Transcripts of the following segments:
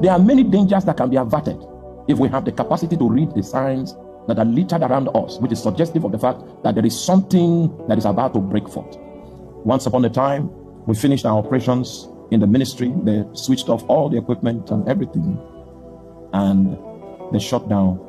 There are many dangers that can be averted if we have the capacity to read the signs that are littered around us, which is suggestive of the fact that there is something that is about to break forth. Once upon a time, we finished our operations in the ministry. They switched off all the equipment and everything, and they shut down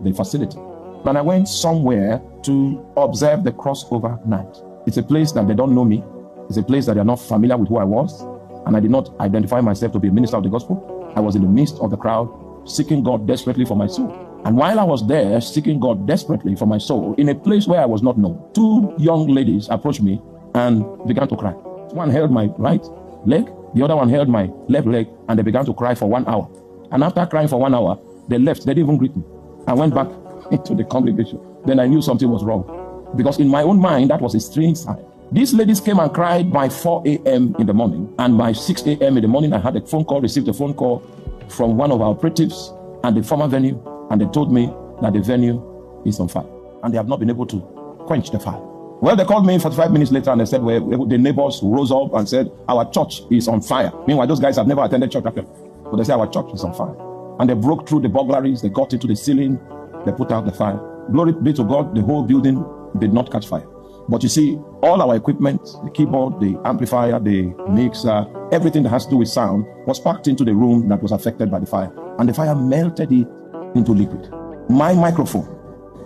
the facility. And I went somewhere to observe the crossover night. It's a place that they don't know me. It's a place that they are not familiar with who I was. And I did not identify myself to be a minister of the gospel. I was in the midst of the crowd, seeking God desperately for my soul. And while I was there, seeking God desperately for my soul, in a place where I was not known, two young ladies approached me and began to cry. One held my right leg, the other one held my left leg, and they began to cry for 1 hour. And after crying for 1 hour, they left. They didn't even greet me. I went back into the congregation. Then I knew something was wrong, because in my own mind, that was a strange sign. These ladies came and cried by 4 a.m. in the morning, and by 6 a.m. in the morning, I had a phone call, received a phone call from one of our operatives and the former venue, and they told me that the venue is on fire, and they have not been able to quench the fire. Well, they called me 45 minutes later, and they said, well, the neighbors rose up and said, our church is on fire. Meanwhile, those guys have never attended church after, but they said our church is on fire. And they broke through the burglaries, they got into the ceiling, they put out the fire. Glory be to God, the whole building did not catch fire. But you see, all our equipment, the keyboard, the amplifier, the mixer, everything that has to do with sound was packed into the room that was affected by the fire. And the fire melted it into liquid. My microphone,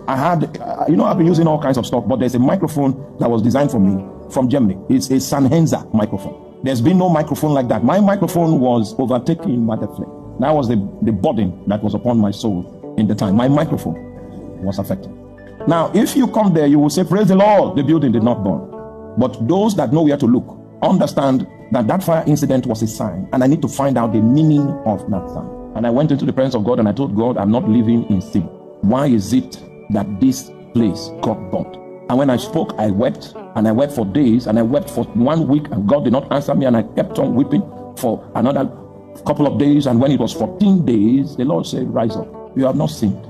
I had, I've been using all kinds of stuff, but there's a microphone that was designed for me from Germany. It's a Sennheiser microphone. There's been no microphone like that. My microphone was overtaken by the flame. That was the burden that was upon my soul in the time. My microphone was affected. Now, if you come there, you will say, praise the Lord, the building did not burn. But those that know where to look understand that that fire incident was a sign, and I need to find out the meaning of that sign. And I went into the presence of God and I told God, I'm not living in sin. Why is it that this place got burnt? And when I spoke, I wept, and I wept for days, and I wept for 1 week, and God did not answer me, and I kept on weeping for another couple of days. And when it was 14 days, the Lord said, rise up. You have not sinned.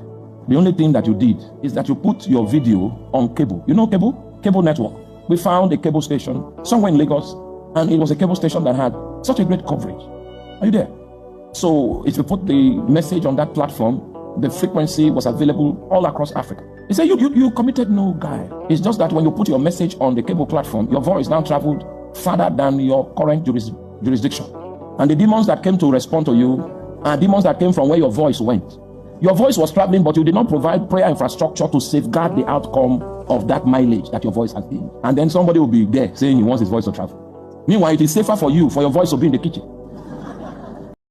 The only thing that you did is that you put your video on cable. You know cable? Cable network. We found a cable station somewhere in Lagos, and it was a cable station that had such a great coverage. Are you there? So if you put the message on that platform, the frequency was available all across Africa. He said, you committed no guile. It's just that when you put your message on the cable platform, your voice now traveled farther than your current jurisdiction. And the demons that came to respond to you are demons that came from where your voice went. Your voice was traveling, but you did not provide prayer infrastructure to safeguard the outcome of that mileage that your voice has been. And then somebody will be there saying he wants his voice to travel. Meanwhile, it is safer for you, for your voice to be in the kitchen.